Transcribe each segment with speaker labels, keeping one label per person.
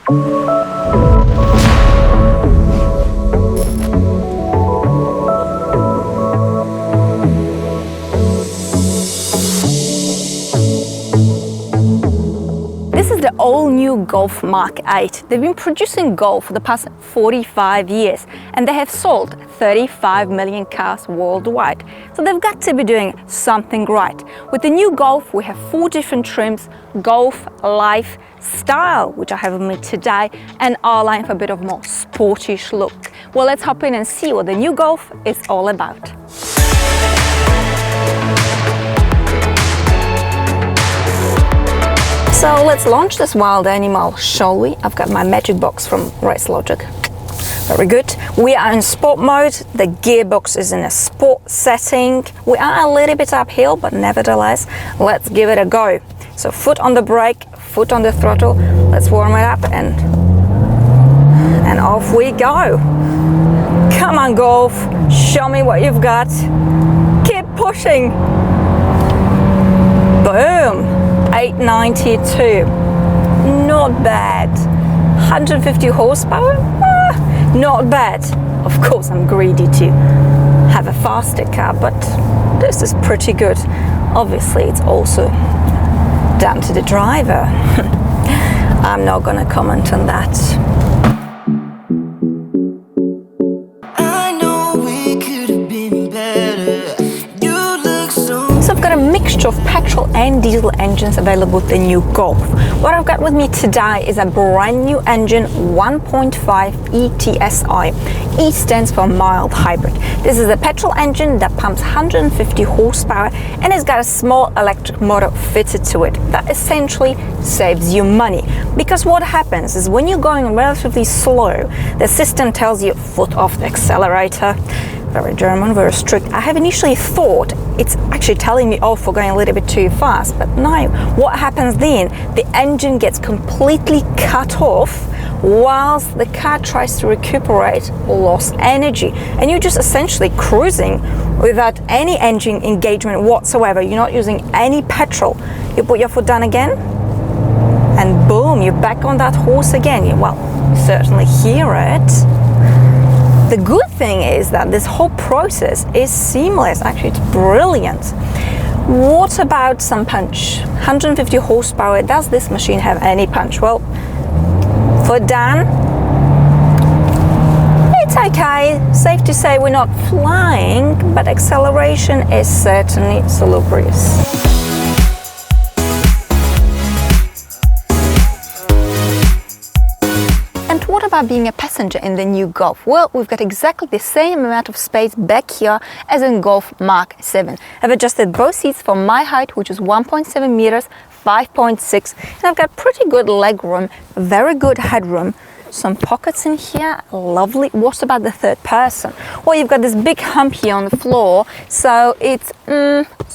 Speaker 1: This is the all-new Golf Mk8. They've been producing Golf for the past 45 years and they have sold 35 million cars worldwide. So they've got to be doing something right. With the new Golf, we have 4 different trims: Golf, Life, Style, which I have with me today, and R-Line for a bit of more sportish look. Well, let's hop in and see what the new Golf is all about. So let's launch this wild animal, shall we? I've got my magic box from Race Logic. Very good. We are in sport mode. The gearbox is in a sport setting. We are a little bit uphill, but nevertheless, let's give it a go. So foot on the brake, foot on the throttle. Let's warm it up and off we go. Come on, Golf. Show me what you've got. Keep pushing. Boom. 892, not bad. 150 horsepower, not bad. Of course, I'm greedy to have a faster car, but this is pretty good. Obviously, it's also down to the driver. I'm not gonna comment on that. A mixture of petrol and diesel engines available with the new Golf. What I've got with me today is a brand new engine, 1.5 eTSI. E stands for mild hybrid. This is a petrol engine that pumps 150 horsepower and it's got a small electric motor fitted to it. That essentially saves you money, because what happens is when you're going relatively slow, the system tells you foot off the accelerator. Very German, very strict. I have initially thought it's actually telling me off for going a little bit too fast, but no. What happens then? The engine gets completely cut off whilst the car tries to recuperate lost energy, and you're just essentially cruising without any engine engagement whatsoever. You're not using any petrol. You put your foot down again and boom, you're back on that horse again. Well, you certainly hear it. The good thing is that this whole process is seamless. Actually, it's brilliant. What about some punch? 150 horsepower. Does this machine have any punch? Well, for Dan, it's okay. Safe to say we're not flying, but acceleration is certainly salubrious. What about being a passenger in the new Golf? Well, we've got exactly the same amount of space back here as in Golf Mk7. I've adjusted both seats for my height, which is 1.7 meters, 5.6, and I've got pretty good leg room, very good headroom, some pockets in here, lovely. What about the third person? Well, you've got this big hump here on the floor, so it's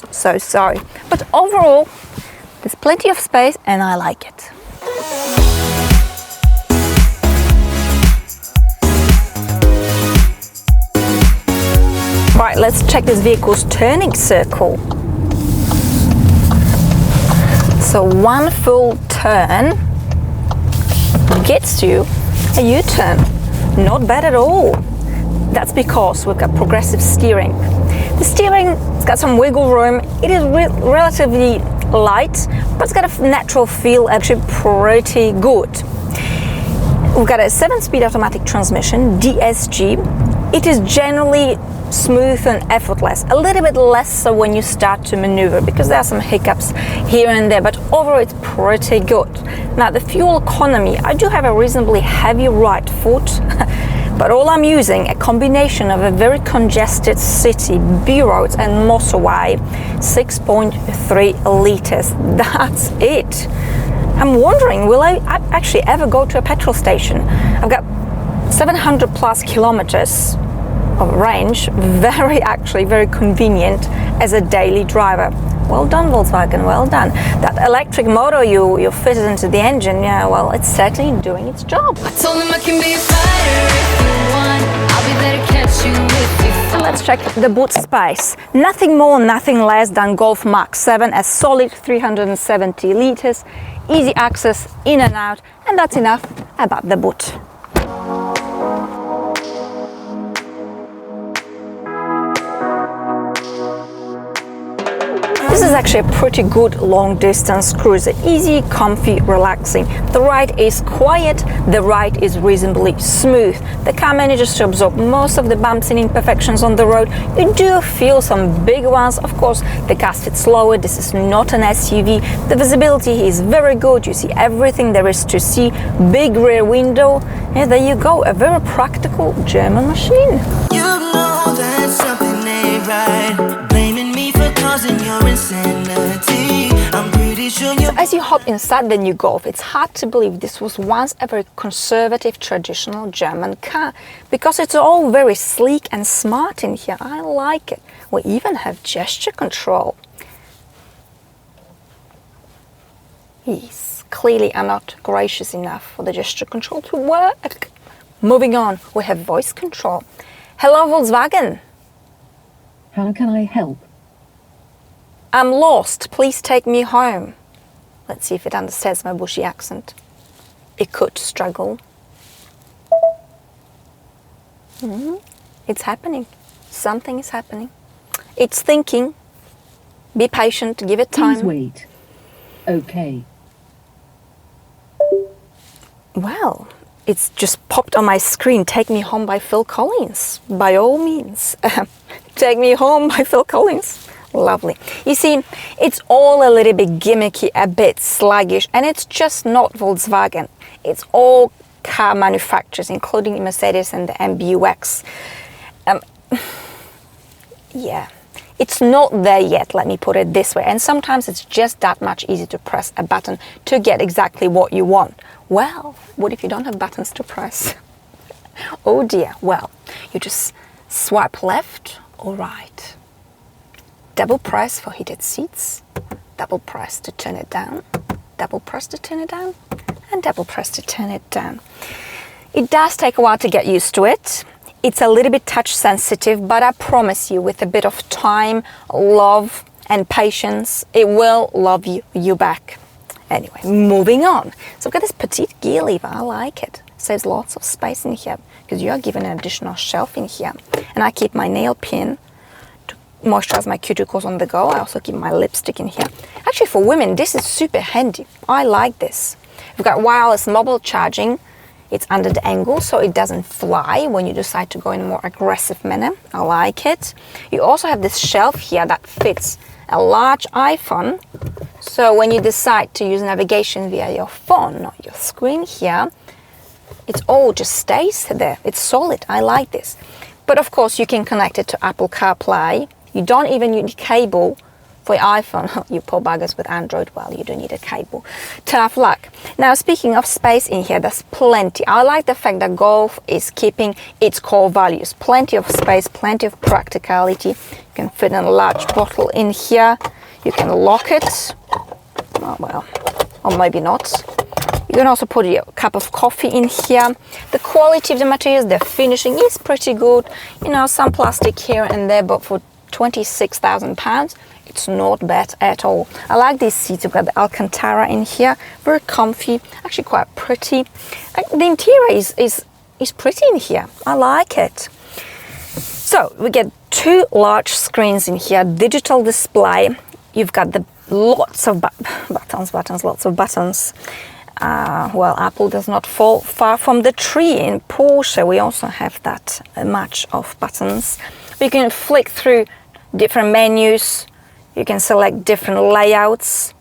Speaker 1: so sorry. But overall, there's plenty of space and I like it. Right, let's check this vehicle's turning circle. So one full turn gets you a U-turn. Not bad at all. That's because we've got progressive steering. The steering's got some wiggle room. It is relatively light, but it's got a natural feel, actually pretty good. We've got a 7-speed automatic transmission, DSG. It is generally smooth and effortless, a little bit less so when you start to maneuver because there are some hiccups here and there, but overall it's pretty good. Now the fuel economy, I do have a reasonably heavy right foot, but all I'm using a combination of a very congested city, B roads and motorway, 6.3 liters. That's it. I'm wondering, will I actually ever go to a petrol station? I've got 700 plus kilometers of range, very convenient as a daily driver. Well done, Volkswagen, well done. That electric motor you fitted into the engine, yeah, well, it's certainly doing its job. I told him I can be a fighter if you want. I'll be there to catch you if you fall. Let's check the boot space. Nothing more, nothing less than Golf Mk7, a solid 370 liters. easy access in and out, and that's enough about the boot. This is actually a pretty good long distance cruiser, easy, comfy, relaxing. The ride is quiet, the ride is reasonably smooth. The car manages to absorb most of the bumps and imperfections on the road. You do feel some big ones, of course. The car sits lower, this is not an SUV. The visibility is very good, you see everything there is to see. Big rear window, and there you go, a very practical German machine.
Speaker 2: You know that something ain't right. Blaming me for causing your insanity. I'm pretty sure you.
Speaker 1: So as you hop inside the new Golf, it's hard to believe this was once a very conservative, traditional German car, because it's all very sleek and smart in here. I like it. We even have gesture control. Yes, clearly I'm not gracious enough for the gesture control to work. Moving on, we have voice control. Hello, Volkswagen.
Speaker 3: How can I help?
Speaker 1: I'm lost. Please take me home. Let's see if it understands my bushy accent. It could struggle. It's happening. Something is happening. It's thinking. Be patient. Give it time.
Speaker 3: Please wait. Okay.
Speaker 1: Well, it's just popped on my screen. Take Me Home by Phil Collins. By all means. Take Me Home by Phil Collins. Lovely. You see, it's all a little bit gimmicky, a bit sluggish, and it's just not Volkswagen. It's all car manufacturers, including Mercedes and the MBUX. Yeah, it's not there yet, let me put it this way. And sometimes it's just that much easier to press a button to get exactly what you want. Well, what if you don't have buttons to press? Oh dear. Well, you just swipe left or right. Double press for heated seats, double press to turn it down, double press to turn it down, and double press to turn it down. It does take a while to get used to it. It's a little bit touch sensitive, but I promise you, with a bit of time, love, and patience, it will love you back. Anyway, moving on. So I've got this petite gear lever. I like it. Saves lots of space in here because you are given an additional shelf in here. And I keep my nail pin to moisturize my cuticles on the go. I also keep my lipstick in here. Actually, for women, this is super handy. I like this. We've got wireless mobile charging. It's under the angle, so it doesn't fly when you decide to go in a more aggressive manner. I like it. You also have this shelf here that fits a large iPhone. So when you decide to use navigation via your phone or your screen here, it all just stays there. It's solid. I like this. But of course, you can connect it to Apple CarPlay. You don't even need a cable for your iPhone. You poor buggers with Android, well, you don't need a cable. Tough luck. Now, speaking of space in here, there's plenty. I like the fact that Golf is keeping its core values. Plenty of space, plenty of practicality. You can fit in a large bottle in here. You can lock it. Oh, well, or maybe not. You can also put your cup of coffee in here. The quality of the materials, the finishing is pretty good. You know, some plastic here and there, but for £26,000, it's not bad at all. I like these seats. You've got the Alcantara in here, very comfy, actually quite pretty. The interior is pretty in here. I like it. So we get two large screens in here, digital display. You've got the lots of lots of buttons. Well, Apple does not fall far from the tree. In Porsche, we also have that much of buttons. You can flick through different menus. You can select different layouts.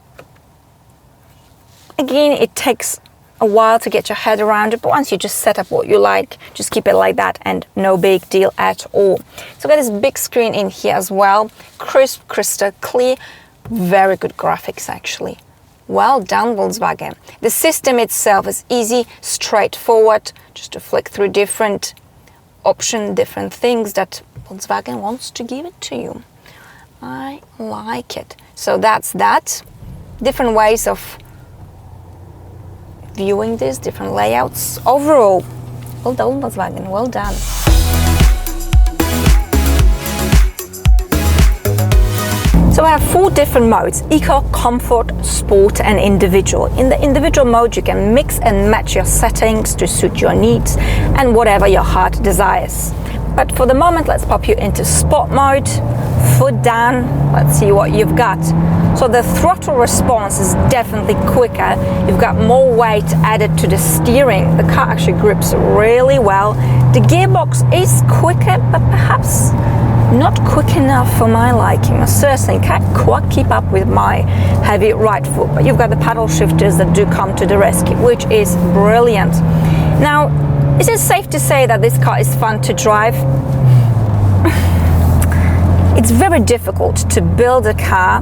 Speaker 1: Again, it takes a while to get your head around it, but once you just set up what you like, just keep it like that and no big deal at all. So we've got this big screen in here as well. Crisp, crystal clear. Very good graphics, actually. Well done, Volkswagen. The system itself is easy, straightforward, just to flick through different options, different things that Volkswagen wants to give it to you. I like it. So that's that. Different ways of viewing this, different layouts. Overall, well done, Volkswagen, well done. So So I have 4 different modes: eco, comfort, sport and individual. In the individual mode you can mix and match your settings to suit your needs and whatever your heart desires. But for the moment, let's pop you into sport mode. Foot down, let's see what you've got. So the throttle response is definitely quicker. You've got more weight added to the steering. The car actually grips really well. The gearbox is quicker, but perhaps not quick enough for my liking. I certainly can't quite keep up with my heavy right foot, but you've got the paddle shifters that do come to the rescue, which is brilliant. Now, is it safe to say that this car is fun to drive? It's very difficult to build a car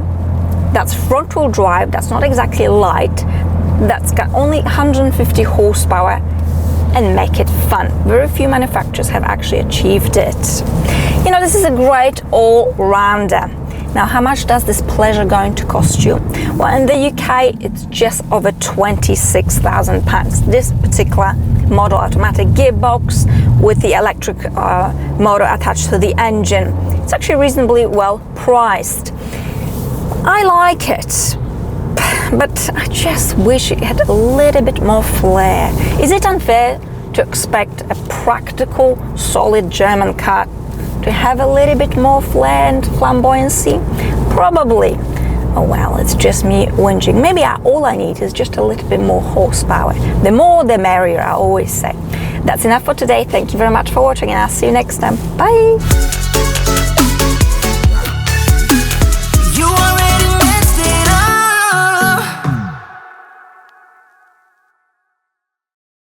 Speaker 1: that's front-wheel drive, that's not exactly light, that's got only 150 horsepower, and make it fun. Very few manufacturers have actually achieved it. You know, this is a great all-rounder. Now, how much does this pleasure going to cost you? Well, in the UK, it's just over £26,000. This particular model automatic gearbox with the electric motor attached to the engine. It's actually reasonably well priced. I like it, but I just wish it had a little bit more flair. Is it unfair to expect a practical, solid German car to have a little bit more flair and flamboyancy? Probably. Oh well, it's just me whinging. Maybe all I need is just a little bit more horsepower. The more the merrier, I always say. That's enough for today. Thank you very much for watching, and I'll see you next time. Bye!